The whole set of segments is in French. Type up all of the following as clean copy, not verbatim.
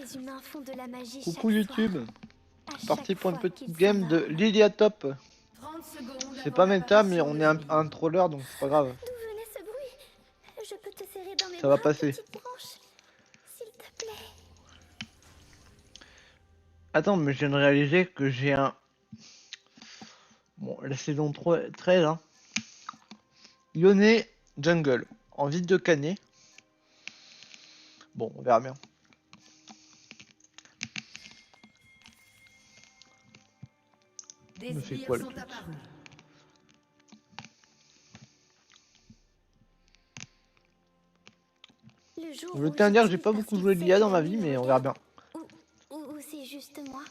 Les humains font de la magie Coucou chaque YouTube, soir, à chaque parti pour une fois petite qu'ils game s'en de arment. Lilia Top. 30 secondes C'est avant pas méta mais l'apparition on de est l'ennemi. un troller donc c'est pas grave, D'où venait ce bruit? Je peux te serrer dans mes ça va bras, passer. petite branche, s'il te plaît. Attends mais je viens de réaliser que j'ai un... Bon la saison 13 hein. Yone Jungle, en vide de Canet. Bon on verra bien. Des me fait sbires quoi, le sont truc apparus. Le jour Je où tiens à dire que j'ai j'utilise pas parce beaucoup qu'il joué sait Lilia que dans la ma nuit vie le mais on verra regarde. bien. Ou c'est juste moi.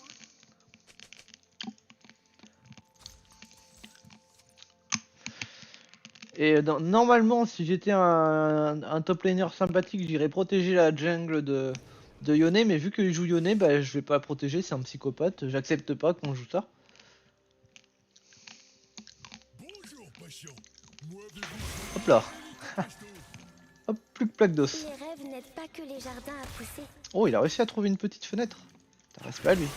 Et normalement si j'étais un top laner sympathique j'irais protéger la jungle de Yone, mais vu qu'il joue Yone, bah je vais pas protéger, c'est un psychopathe, j'accepte pas qu'on joue ça. Hop là. Hop, plus que plaque d'os. Les rêves n'aident pas que les jardins à pousser. Oh, il a réussi à trouver une petite fenêtre. Ça reste pas lui.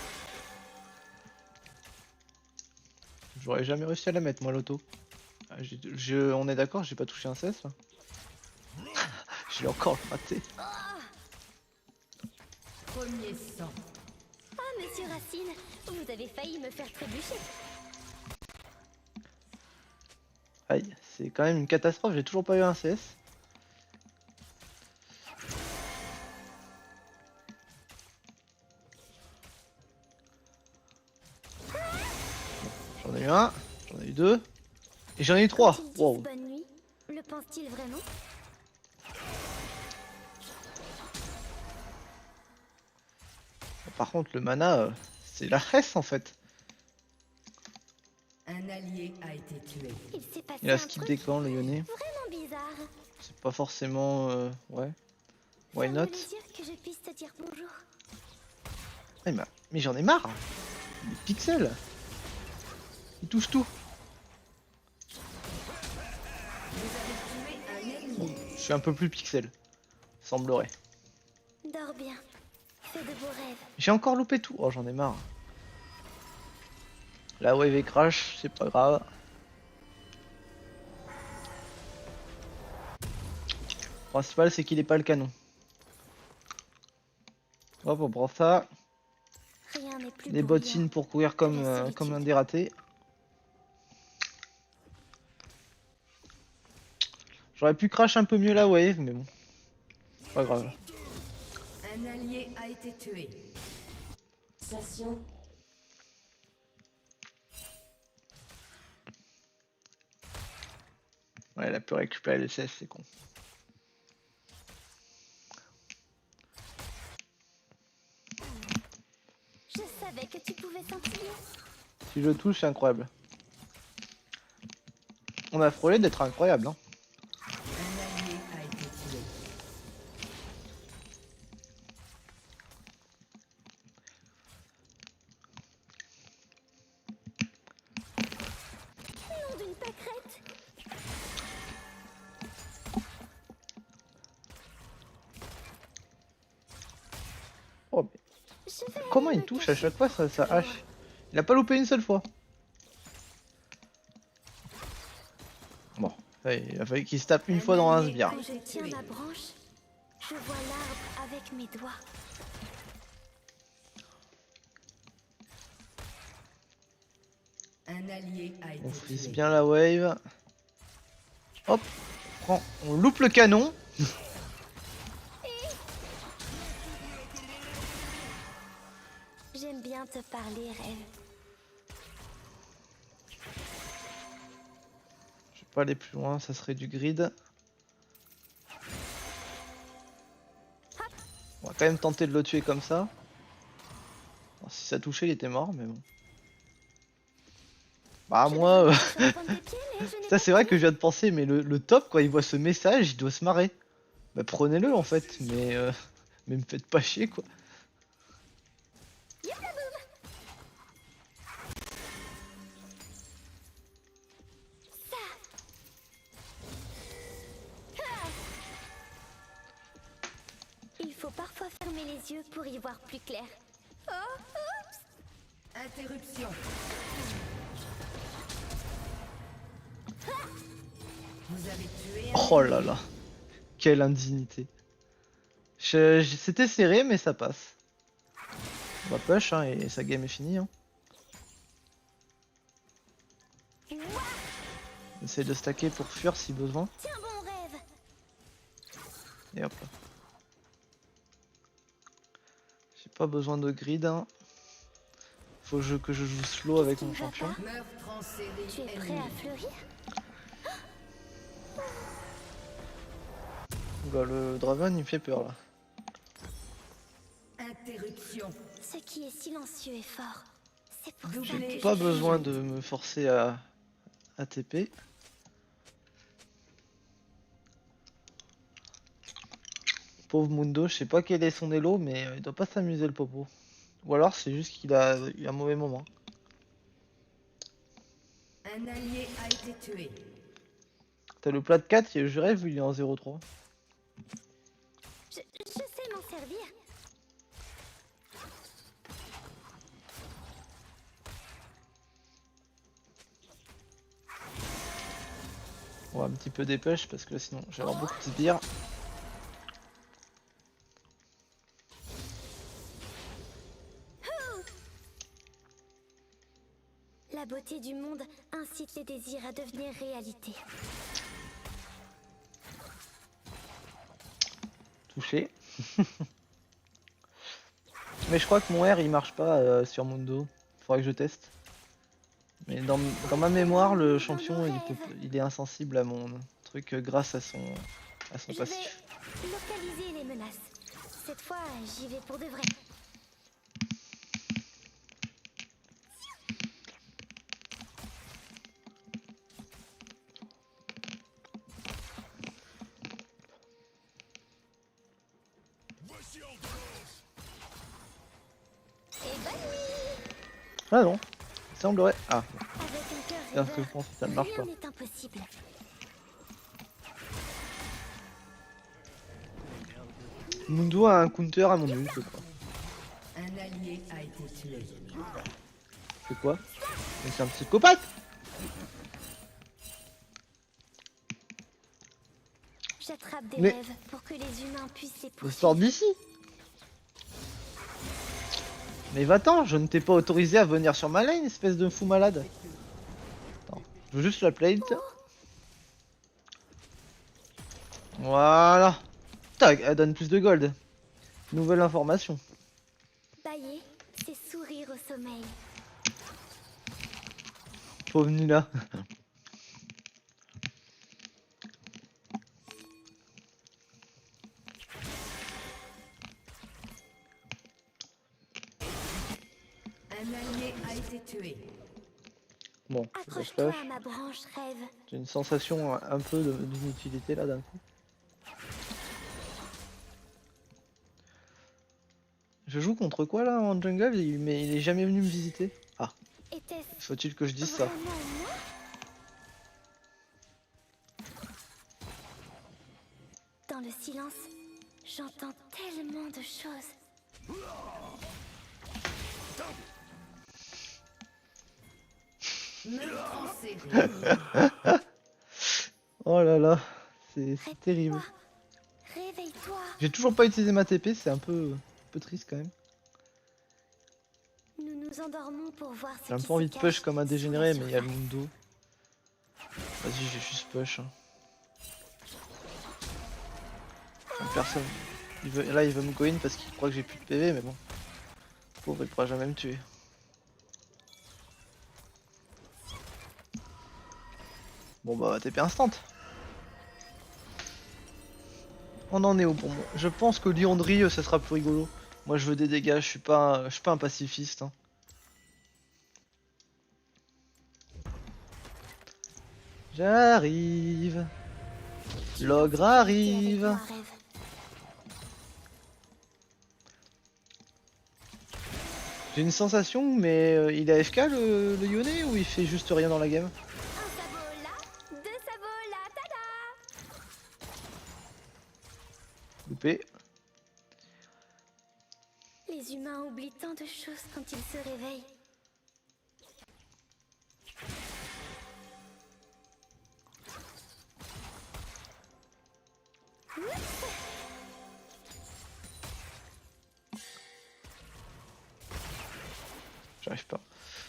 J'aurais jamais réussi à la mettre moi l'auto. Ah, on est d'accord, j'ai pas touché un cesse là. Je l'ai encore raté. Premier sang. Ah, monsieur Racine, vous avez failli me faire trébucher. Aïe, c'est quand même une catastrophe, j'ai toujours pas eu un CS. J'en ai eu un, j'en ai eu deux, et j'en ai eu trois. Quand ils disent Wow. bonne nuit, le pense-t-il vraiment? Par contre, le mana, c'est la hesse en fait. Un allié a été tué. Il s'est passé Il a un skip truc des camps, le Yone. vraiment bizarre. C'est pas forcément... ouais. Why Ferme not? les yeux que je puisse te dire bonjour. Ah, mais j'en ai marre. Les pixels. Ils touchent tout. Tué un ennemi. Je suis un peu plus pixel. Semblerait. Dors bien. Fais de beaux rêves. J'ai encore loupé tout. Oh, j'en ai marre. La wave est crash, c'est pas grave. Le principal, c'est qu'il est pas le canon. Hop, on prend ça. Rien n'est plus Des bruyant. bottines pour courir comme un dératé. J'aurais pu crash un peu mieux la wave, mais bon. Pas grave. Un allié a été tué. Station. Ouais, elle a pu récupérer le CS, c'est con. Je savais que tu pouvais sentir. Si je touche, c'est incroyable. On a frôlé d'être incroyable, hein. Un allié a été tué. Nom d'une pâquerette. Oh, mais Je vais comment aller il me touche à cacher. chaque fois sa hache? Il a pas loupé une seule fois. Bon, il a fallu qu'il se tape une fois dans un sbire. Quand je tiens ma branche, je vois l'arbre avec mes doigts. Un allié a été On frise tué. bien la wave. Hop, on loupe le canon. J'aime bien te parler, rêve. Je vais pas aller plus loin, ça serait du grid. On va quand même tenter de le tuer comme ça. Alors, si ça touchait, il était mort, mais bon. Bah moi, ça c'est vrai que je viens de penser, mais le top, quand il voit ce message, il doit se marrer. Bah prenez-le en fait, mais me faites pas chier quoi. faut parfois fermer les yeux pour y voir plus clair. Oh, oups. Interruption. Vous avez tué un Oh là là. Quelle indignité. C'était serré, mais ça passe. On va push hein, et sa game est finie. Hein. Essaye de stacker pour fuir si besoin. Tiens bon rêve. Et hop là. J'ai pas besoin de grid. Hein. Faut que je joue slow avec mon Tu ne vas champion. pas? meurtre en série Tu es prêt ennemi. à fleurir? Bah, le Draven il me fait peur là. Interruption. Ce qui est silencieux est fort. C'est pour ça Doublé. que Pas je- besoin de me forcer à TP. Pauvre Mundo, je sais pas quel est son elo, mais il doit pas s'amuser le popo. Ou alors c'est juste qu'il a eu un mauvais moment. Un allié a été tué. T'as le plat de 4, je rêve, il est en 0-3. Je sais m'en servir. On va un petit peu dépêche parce que sinon j'ai avoir beaucoup de sbires. La beauté du monde incite les désirs à devenir réalité. Touché. Mais je crois que mon R il marche pas sur Mundo. Faudrait que je teste. Mais dans ma mémoire, le champion il est insensible à mon truc grâce à son Je vais passif. localiser les menaces. Cette fois, j'y vais pour de vrai. Et bonne nuit. Ah non, il semblerait. Ah, Avec un cœur c'est ce que je rêveur, pense, ça ne marche pas. rien n'est impossible. Mundo a un counter à mon ult, je crois. Un allié a été tué. C'est quoi? Mais c'est un psychopathe! J'attrape des Mais- rêves pour que les humains puissent les Je poursuivre. sors d'ici! Mais va-t'en, je ne t'ai pas autorisé à venir sur ma lane, espèce de fou malade. Attends, je veux juste la plate. Voilà. Tac, elle donne plus de gold. Nouvelle information. Bailler, c'est sourire au sommeil. Pauvre Nila. Un allié a été tué. Bon, je Accroche-toi flash. à ma branche rêve. J'ai une sensation un peu d'inutilité là d'un coup. Je joue contre quoi là en jungle? Mais il est jamais venu me visiter. Ah, Était-ce faut-il que je dise ça? vraiment moi? Dans le silence, j'entends tellement de choses. Meurtre en série. Oh là là, c'est terrible. Réveille-toi. Réveille-toi. J'ai toujours pas utilisé ma TP, c'est un peu triste quand même. Nous nous endormons pour voir ce J'ai un qui peu se envie de cache push comme un sous dégénéré, la mais il y a le surface. Mundo. Vas-y, j'ai juste push. Hein. Enfin, personne. Là, il veut me go in parce qu'il croit que j'ai plus de PV, mais bon. Pauvre, il pourra jamais me tuer. Bon bah, TP instant. On en est au bon. Je pense que Liandry, ça sera plus rigolo. Moi, je veux des dégâts, je suis pas un pacifiste. Hein. J'arrive. L'ogre arrive. Avec moi, rêve. J'ai une sensation, mais il est AFK le Yone ou il fait juste rien dans la game? Un sabot là, deux sabots là, tada! Loupé. Les humains oublient tant de choses quand ils se réveillent. J'arrive pas.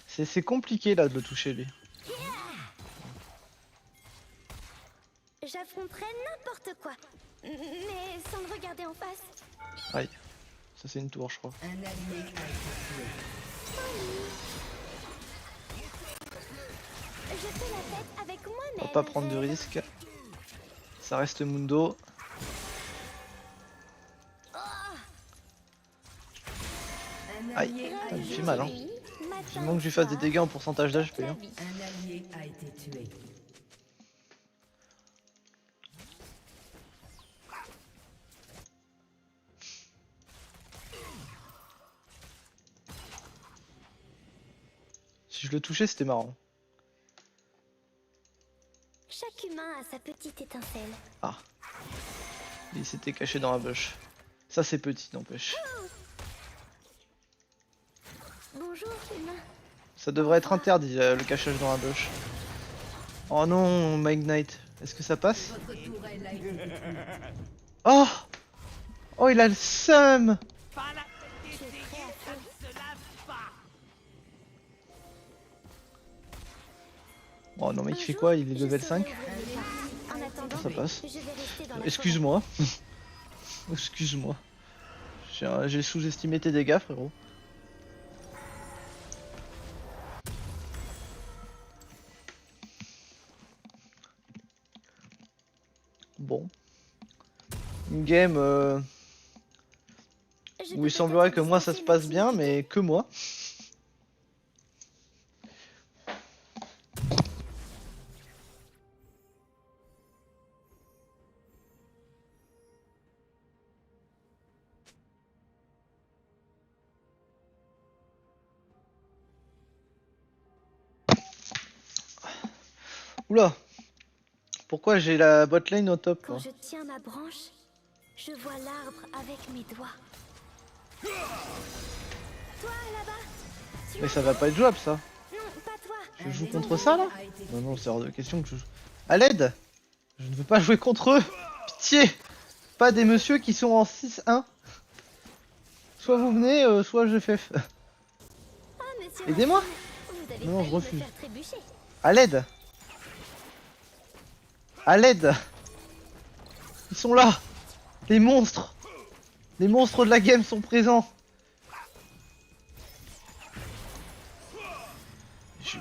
C'est compliqué là de le toucher lui. J'affronterai n'importe quoi, mais sans le regarder en face. Aïe. Ça c'est une tour je crois. Un allié a été tué. Je fais la fête avec On moi-même. va pas prendre de Rêve. risques. Ça reste Mundo. Un Aïe. allié a Ça me été fait mal hein. Nuit, matin, Vivement que je lui fasse des soir, dégâts en pourcentage d'HP. la Hein. vie. Un allié a été tué. Si je le touchais c'était marrant. Chaque humain a sa petite étincelle. Ah. Il s'était caché dans la bush. Ça c'est petit n'empêche. Bonjour, humain. Ça devrait être interdit le cachage dans la bush. Oh non, My Ignite. Est-ce que ça passe? Votre tourelle a été détruite. Oh! Oh il a le seum! Tu es prêt à feu. Oh non mais il Un fait jour, quoi? Il est je level saurai 5? ouvrir les portes. En attendant, Ça passe. je vais rester dans la Excuse-moi. Excuse-moi. J'ai sous-estimé tes dégâts frérot. Bon. Une game forêt. Je où peux il semblerait peut-être que moi ça se dispenser passe ma bien, timidité. mais que moi. Oula! Pourquoi j'ai la botlane au top Quand là? je tiens ma branche, je vois l'arbre avec mes doigts. Toi là-bas, tu Mais ça va pas être jouable ça. Non, pas toi. Je joue Un contre ennemi ça là? a été Non, non, tué. c'est hors de question que je joue. À l'aide! Je ne veux pas jouer contre eux! Pitié! Pas des messieurs qui sont en 6-1. Soit vous venez, soit je fais. Ah, monsieur Aidez-moi! Racine, vous avez Non, je failli me refuse. faire trébucher. À l'aide! À l'aide! Ils sont là! Les monstres! Les monstres de la game sont présents!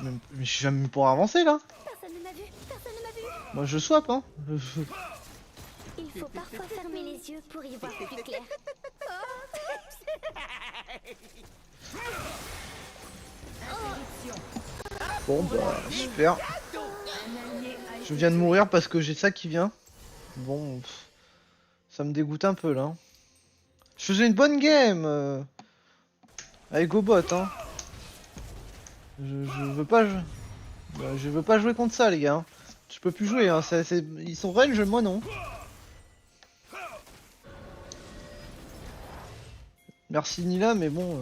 Mais je suis jamais pour avancer là! Personne ne m'a vu, personne ne m'a vu. Moi je swap hein! Il faut parfois fermer les yeux pour y voir plus clair. Bon bah super! Un allié a Je été viens de tué. mourir parce que j'ai ça qui vient. Bon, ça me dégoûte un peu là. Je faisais une bonne game avec Gobot hein. Je veux pas jouer. Je veux pas jouer contre ça les gars. Hein. Je peux plus jouer hein. Ils sont range, moi non. Merci Nila mais bon.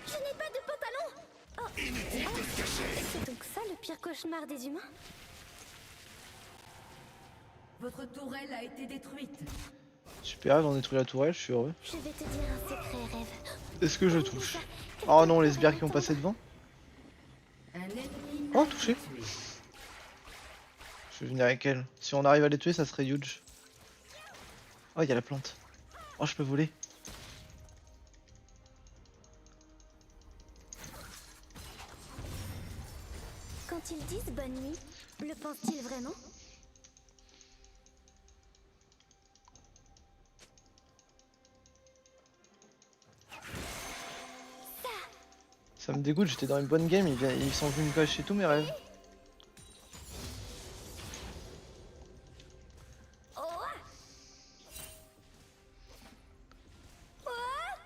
Je n'ai pas de pantalon. Oh, c'est donc ça le pire cauchemar des humains? Votre tourelle a été détruite. Super, ils ont détruit la tourelle, je suis heureux. Je vais te dire un secret, rêve. Est-ce que je touche? Oh non, les sbires qui ont passé devant. Un ennemi Oh, a été touché. tué. Je vais venir avec elle. Si on arrive à les tuer, ça serait huge. Oh, il y a la plante. Oh, je peux voler. Quand ils disent bonne nuit, le pensent-ils vraiment? Ça me dégoûte, j'étais dans une bonne game, ils sont venus me cacher tous mes rêves. Oh, ah. Oh, ah.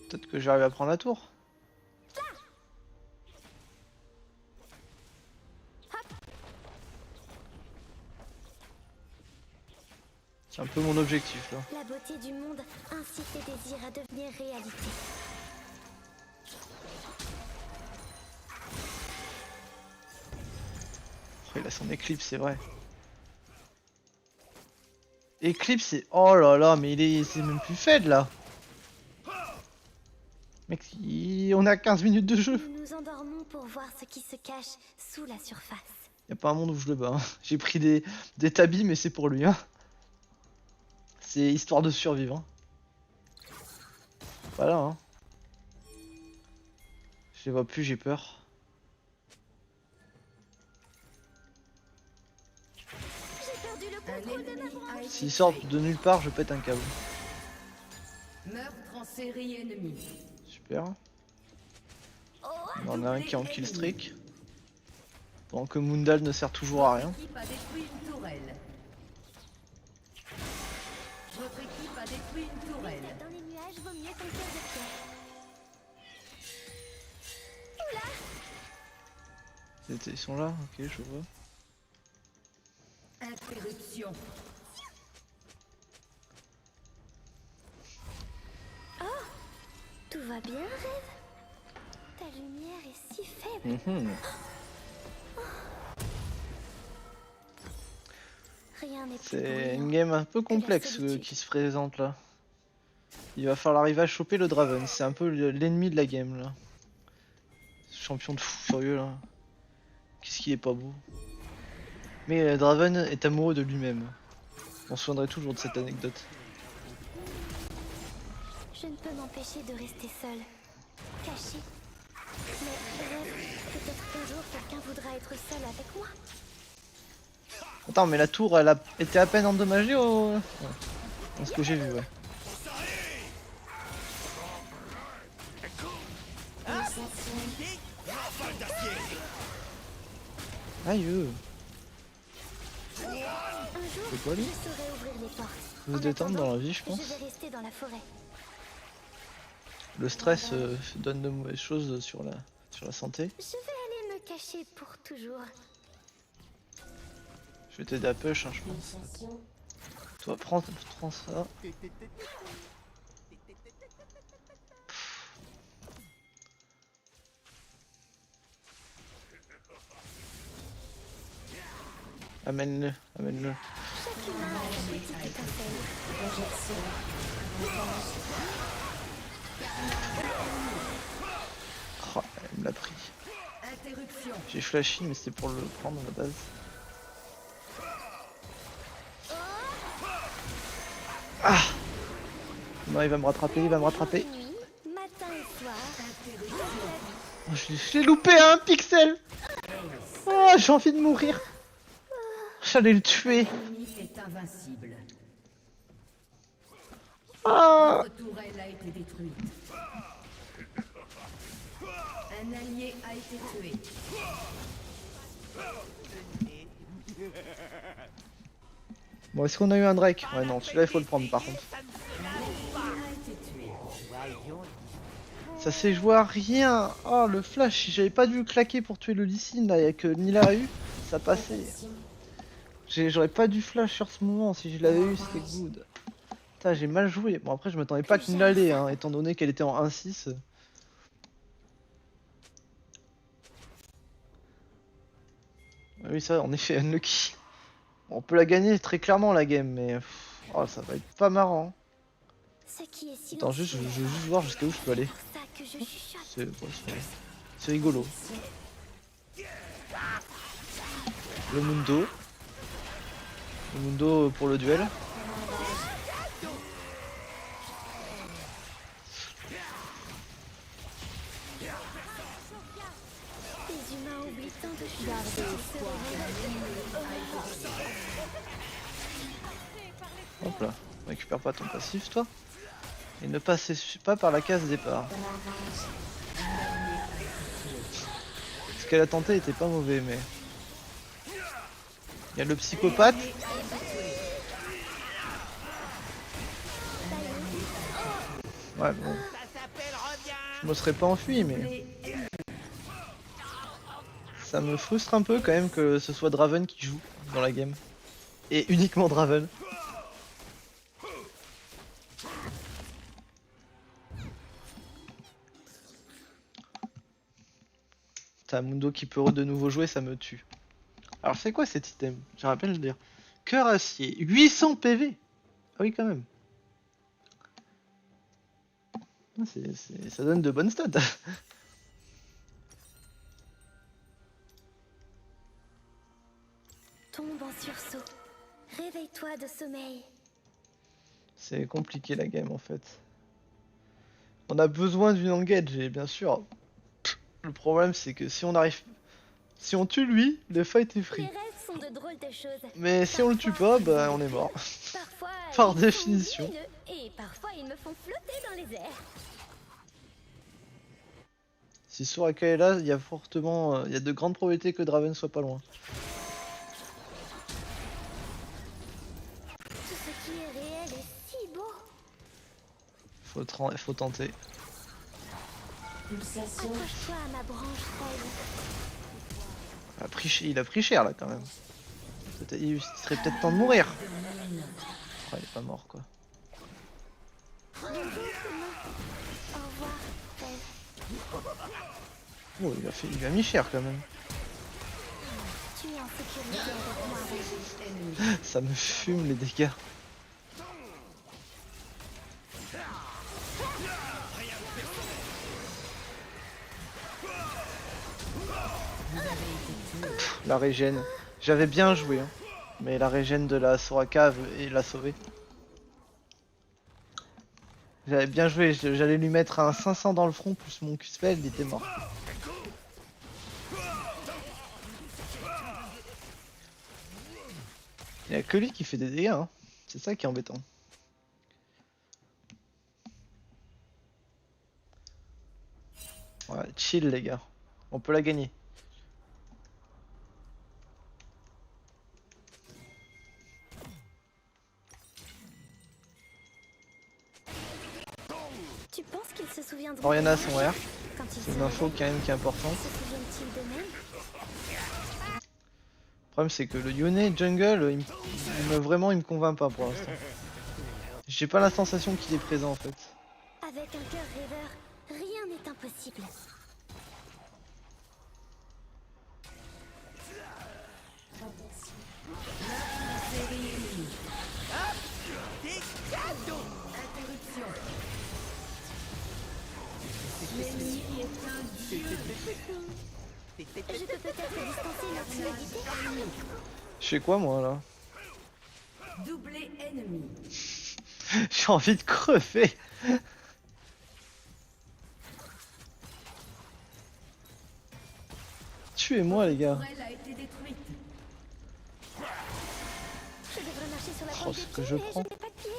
Peut-être que j'arrive à prendre la tour. C'est un peu mon objectif là. La beauté du monde incite les désirs à devenir réalité. Oh, il a son éclipse, c'est vrai. Eclipse, c'est... Oh là là, mais c'est même plus faible là. Mec, on a 15 minutes de jeu. Nous nous endormons pour voir ce qui se cache sous la surface. Y a pas un monde où je le bats. Hein. J'ai pris des tabis, mais c'est pour lui. Hein. C'est histoire de survivre. Hein. Voilà. Hein. Je les vois plus, j'ai peur. J'ai perdu le Un contrôle de ma ennemi branche. a été S'ils sortent tué. de nulle part, je pète un câble. Meurtre en série ennemie. Super. Oh, On en a un qui est en kill streak. Pendant que Mundal ne sert toujours à rien. Votre équipe a détruit une tourelle. Votre équipe a détruit une tourelle. dans les nuages, vaut mieux qu'un cœur de pierre. Ils sont là, ok, je vois. Interruption. Tout va bien, Rêve? Ta lumière est si faible. Mhm. Rien n'est plus C'est une bruyant. game un peu complexe solitude. qui se présente là. Il va falloir arriver à choper le Draven, c'est un peu l'ennemi de la game là. Champion de fou furieux là. Qu'est-ce qui est pas beau. Mais Draven est amoureux de lui-même. On se souviendrait toujours de cette anecdote. Je ne peux m'empêcher de rester seule, cachée. Mais Rêve, peut-être qu'un jour quelqu'un voudra être seul avec moi. Attends, mais la tour elle a été à peine endommagée au... Ouais. Dans ce que j'ai vu, ouais. Aïe. Un jour, C'est quoi, lui je saurai ouvrir les portes. Faut se En détendre attendant, dans la vie, je pense. Je vais rester dans la forêt. Le stress donne de mauvaises choses sur la santé. Je vais aller me cacher pour toujours. Je vais t'aider à push, hein, je pense. Toi, prends ça. Amène-le, amène-le. Chaque humain a sa petite étincelle. Oh, elle me l'a pris. Interruption. J'ai flashy, mais c'était pour le prendre à la base. Ah! Non, il va me rattraper, il va me rattraper. Nuit, matin et soir. Oh, je l'ai loupé à un pixel! Oh, j'ai envie de mourir! J'allais le tuer! L'ennemi est invincible. Ah! Votre tourelle a été détruite. Un allié a été tué. Bon, est-ce qu'on a eu un Drake? Ouais, non, celui-là il faut le prendre par contre. A été tué. Ça s'est joué à rien! Oh, le flash, si j'avais pas dû claquer pour tuer le Lee Sin là, et que Nila a eu, ça passait. J'aurais pas dû flash sur ce moment, si je l'avais eu, c'était good. Putain, j'ai mal joué. Bon, après, je m'attendais pas que Nila l'ait, hein, étant donné qu'elle était en 1-6. Ah oui, ça, en effet, unlucky. On peut la gagner très clairement la game, mais oh, ça va être pas marrant. Ce qui est silencieux. Attends, je veux juste voir jusqu'à où je peux aller. C'est pour ça que je chuchote. C'est c'est rigolo. Le Mundo. Le Mundo pour le duel. Les humains oublient tant de choses. Hop là. Récupère pas ton passif, toi. Et ne passez pas par la case départ. Ce qu'elle a tenté était pas mauvais, mais... Il y a le psychopathe. Ouais, bon. Je me serais pas enfui, mais... Ça me frustre un peu quand même que ce soit Draven qui joue dans la game. Et uniquement Draven. T'as Mundo qui peut de nouveau jouer, ça me tue. Alors c'est quoi cet item? Je rappelle de le dire. Cœur acier, 800 PV. Ah oui quand même. Ah, ça donne de bonnes stats. Tombe en sursaut. Réveille-toi de sommeil. C'est compliqué la game en fait. On a besoin d'une engage et bien sûr. Le problème c'est que si on arrive... Si on tue lui, le fight est Les free. rêves sont de drôles de choses. Mais si on le tue pas, bah on est mort. Parfois, Par ils sont définition. lumineux, et parfois ils me font flotter dans les airs. Si Soraka est là, il y a fortement... il y a de grandes probabilités que Draven soit pas loin. Tout ce qui est réel est si beau. Faut tenter. Pulsation. Accroche-toi à ma branche frêle. Il a pris cher là quand même. Il serait peut-être temps de mourir. Oh, il est pas mort quoi. Au revoir, frêle. Oh, il lui a mis cher quand même. Tu es en sécurité avec moi. Ça me fume les dégâts. Pff, la régène. J'avais bien joué, hein. Mais la régène de la Soraka l'a sauvé. J'avais bien joué, j'allais lui mettre un 500 dans le front plus mon Q-spell, il était mort. Il y a que lui qui fait des dégâts, hein. C'est ça qui est embêtant. Ouais, chill les gars, on peut la gagner. Tu penses qu'il se souviendra Oriana a son R, quand il c'est se une info réveille? quand même qui est importante. Se souviennent-ils d'eux-mêmes? Le problème c'est que le Yone jungle, vraiment il me convainc pas pour l'instant. J'ai pas la sensation qu'il est présent en fait. Avec un cœur rêveur, rien n'est impossible. Interruption. L'ennemi est un dieu. Je peux peut-être distancer leur timidité. Je fais quoi moi là? Doublé ennemi. J'ai envie de crever. Tuez-moi les gars. Elle a été détruite. Je devrais marcher sur la Oh, pointe ce des que pieds, je mais prends. n'ai pas de pied.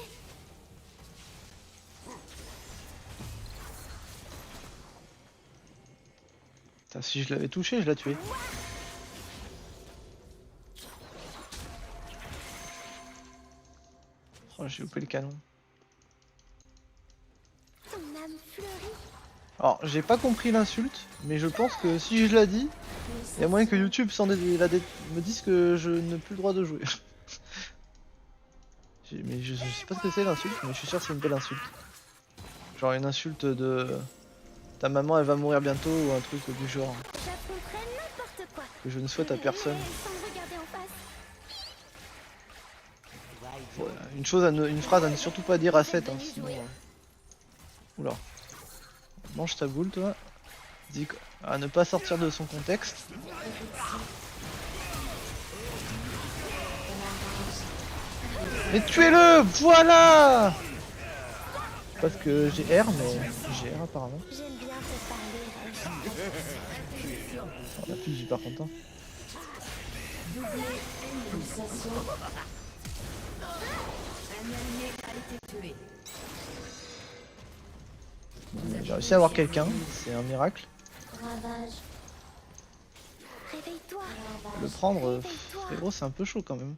Putain, si je l'avais touché, je l'ai tué. Oh, j'ai loupé le canon. Ton âme fleurit. Alors, j'ai pas compris l'insulte, mais je pense que si je la dis, il y a moyen que YouTube me dise que je n'ai plus le droit de jouer. Mais je sais pas ce que c'est l'insulte, mais je suis sûr que c'est une belle insulte. Genre une insulte de... Ta maman elle va mourir bientôt ou un truc du genre. J'affronterai n'importe quoi. Que je ne souhaite à personne. Sans me regarder en face. Une phrase à ne surtout pas dire à 7 hein, sinon... Oula. Mange ta boule toi. Dis à ne pas sortir de son contexte. Mais tuez-le! Voilà! Parce que j'ai R mais j'ai R apparemment. J'aime bien te parler, Rêve. Oh, la fille, j'ai pas content. Un allié a été tué. J'ai réussi à avoir quelqu'un, c'est un miracle. Ravage. Réveille-toi. Le prendre, frérot, c'est un peu chaud quand même.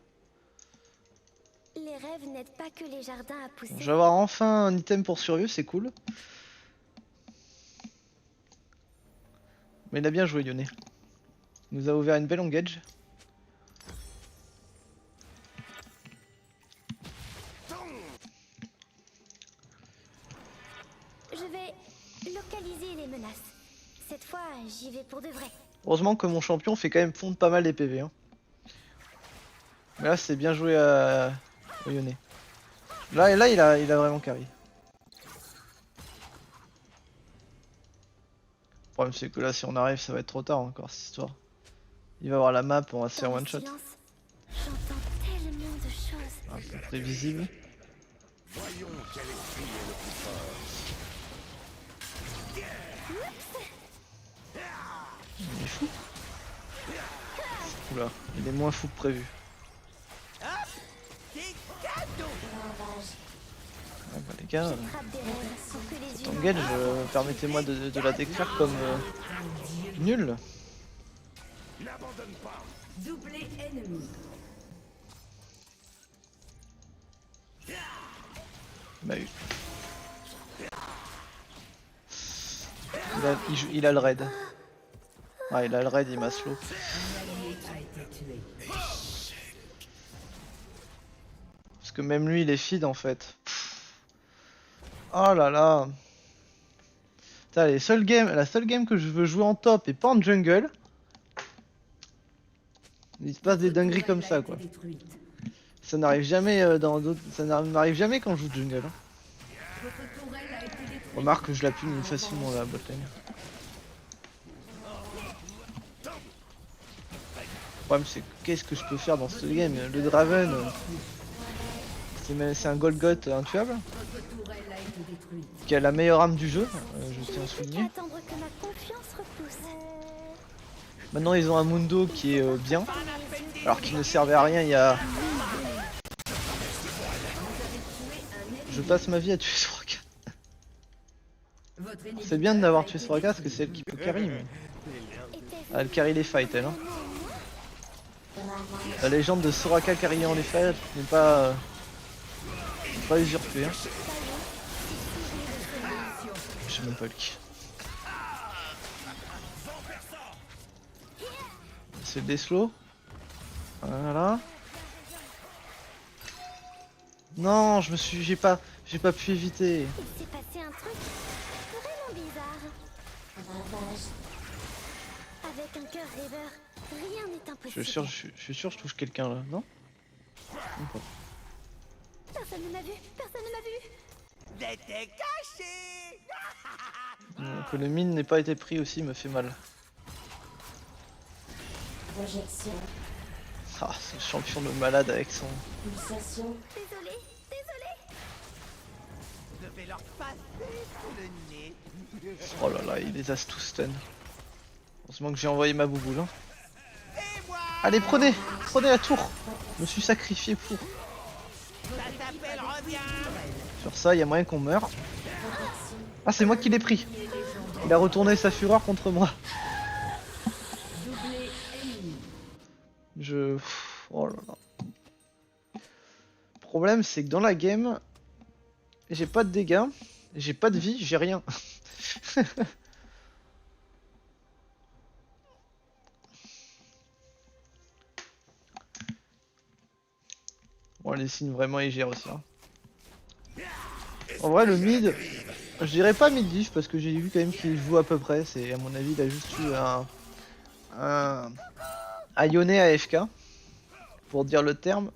Les rêves n'aident pas que les jardins à pousser. Je vais avoir enfin un item pour survivre, c'est cool. Mais il a bien joué, Yone. Il nous a ouvert une belle engage. Je vais localiser les menaces. Cette fois, j'y vais pour de vrai. Heureusement que mon champion fait quand même fondre pas mal les PV. Hein. Mais là, c'est bien joué à Yone. Là, il a vraiment carry. Le problème, c'est que là, si on arrive, ça va être trop tard encore cette histoire. Il va avoir la map, on va se faire Dans le one shot. silence, j'entends tellement de choses. Un peu prévisible. Voyons quel esprit est le plus fort. Il est fou. Oula, il est moins fou que prévu. Ah bah les gars, Frappe des rêves pour que les cet humains engage, permettez-moi de la décrire comme nul. N'abandonne pas. Doublé ennemi. Il m'a eu. Il a le raid. Ah, il a le raid, il m'a slow. Un allié a été tué. Parce que même lui, il est feed en fait. Oh là là. Putain, la seule game que je veux jouer en top et pas en jungle. Il se passe des dingueries comme ça quoi. Ça n'arrive jamais dans d'autres. Ça n'arrive jamais quand je joue jungle. Hein. Votre tourelle a été détruite. Remarque que je la pune facilement la botlane. Le problème c'est qu'est-ce que je peux faire dans ce game. Le Draven, c'est un Golgoth intuable. Votre tourelle a été détruite. Qui a la meilleure arme du jeu, je tiens à plus qu'à souligner. attendre que ma confiance repousse. Maintenant ils ont un Mundo qui est bien, alors qu'il ne servait à rien il y a... Je passe ma vie à tuer Soraka. Votre ennemi C'est bien d'avoir tué Soraka parce que c'est elle qui peut carry, mais... Était-ce Elle carry les fights elle. Hein. La légende de Soraka carryant les fights n'est pas usurpée. Hein. Je sais même pas le qui. C'est le Deslo. Voilà. Non, j'ai pas pu éviter. il s'est passé un truc vraiment bizarre. Avec un cœur rêveur, rien n'est impossible. Je suis sûr que je touche quelqu'un là, non? Même pas. Personne ne m'a vu, personne ne m'a vu. J'étais caché. Que le mine n'ait pas été pris aussi me fait mal. Projection, Ah, ce champion de malade avec son... pulsation, Désolé, désolé. Je vais leur passer sous le nez. Oh là là, il les a tous stun. Heureusement que j'ai envoyé ma bouboule. Hein. Et moi, Allez, prenez la tour. Je me suis sacrifié pour. ça s'appelle reviens. Sur ça, il y a moyen qu'on meure. Ah, c'est moi qui l'ai pris. Il a retourné sa fureur contre moi. doublé ennemi. Je... Oh là là. Le problème, c'est que dans la game, j'ai pas de dégâts, j'ai pas de vie, j'ai rien. Bon, les signes vraiment ils gèrent aussi. Hein. En vrai, le mid, je dirais pas mid diff parce que j'ai vu quand même qu'il joue à peu près. C'est à mon avis, il a juste eu un Yone AFK pour dire le terme,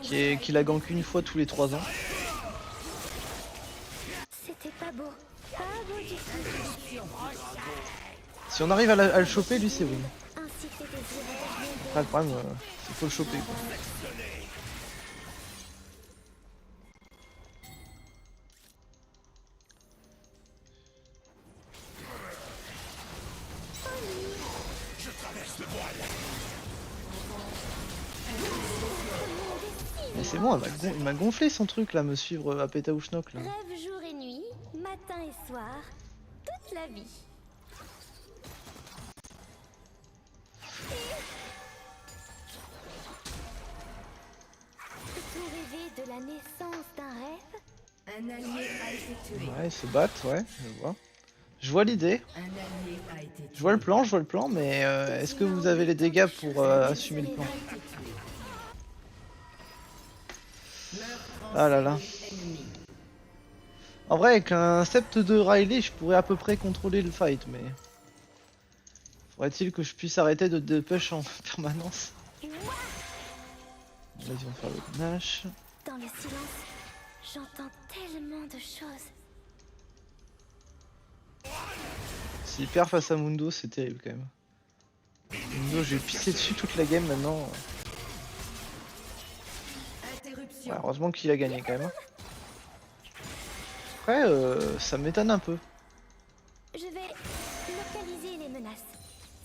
qu'il a gank une fois tous les 3 ans. C'était pas beau du tout. Si on arrive à le choper, lui c'est win. Ainsi que les désirs. Après, le problème, c'est qu'il faut le choper. Quoi. Mais c'est bon, il m'a gonflé son truc là, me suivre à Pétaouchnok là. Rêve jour et nuit, matin et soir, toute la vie. Peut-on rêver de la naissance d'un rêve? Un allié a été tué. Ouais, ils se battent, ouais, je vois. Je vois l'idée, Un allié a été tué. je vois le plan, mais est-ce que vous avez les dégâts pour assumer le plan? Meurtre en Ah là là. série ennemi. En vrai, avec un sept de Riley, je pourrais à peu près contrôler le fight, mais... Faudrait-il que je puisse arrêter de push en permanence? Vas-y, on va faire le Nash. Dans le silence, j'entends tellement de choses. S'il perd face à Mundo, c'est terrible quand même. Mundo, j'ai pissé dessus toute la game maintenant. Interruption. Ouais, heureusement qu'il a gagné quand même. Après, ça m'étonne un peu. Je vais localiser les menaces.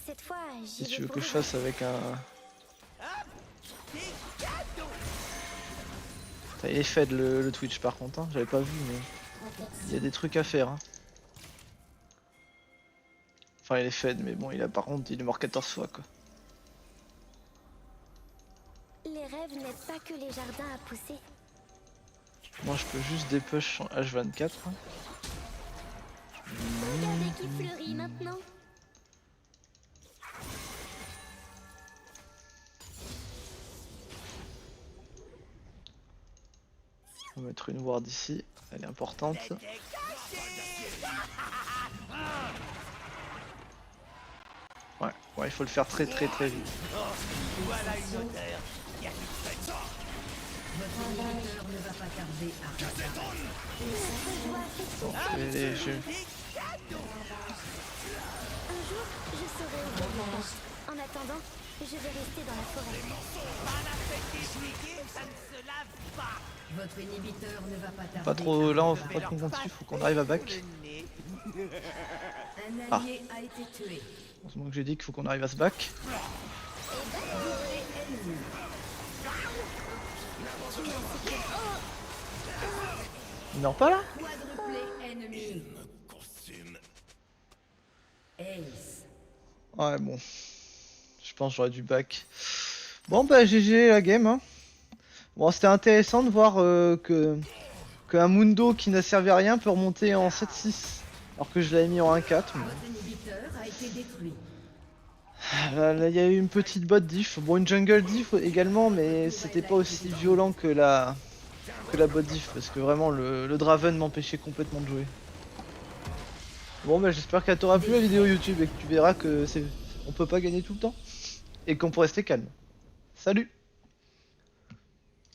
Cette fois, Si j'y tu vais veux pour que de je vrai. fasse avec un... Putain, il est fait le Twitch par contre, hein. J'avais pas vu mais... Il y a des trucs à faire. Hein. Enfin il est fed mais bon il a par contre il est mort 14 fois quoi. Les rêves n'aident pas que les jardins à pousser. Moi je peux juste des push en H24. Hein. Regardez qui fleurit maintenant. On va mettre une ward ici, elle est importante. Ouais, il faut le faire très vite. Voilà une odeur. Il y a du feu. Votre inhibiteur ne va pas tarder à Et je... Un jour, je saurai où je En attendant, je vais rester dans la forêt. Pas la fête des juillet, ça ne se lave pas. Votre inhibiteur ne va pas tarder. Pas trop là, faut Je pas vais qu'on leur continue, faut qu'on passer arrive à sous back. le nez. Un allié a été tué. Heureusement que j'ai dit qu'il faut qu'on arrive à se back. Il meurt pas là? Quadruplé ennemi. Ace. Ouais bon. Je pense que j'aurais dû back. Bon bah GG la game hein. Bon c'était intéressant de voir qu'un Mundo qui n'a servi à rien peut remonter en 7-6 alors que je l'avais mis en 1-4. Mais... Votre inhibiteur a été détruit. Là il y a eu une petite bot diff, bon une jungle diff également mais c'était pas aussi violent que la bot diff parce que vraiment le Draven m'empêchait complètement de jouer. Bon bah j'espère qu'elle t'aura plu la vidéo YouTube et que tu verras que on peut pas gagner tout le temps et qu'on peut rester calme. Salut!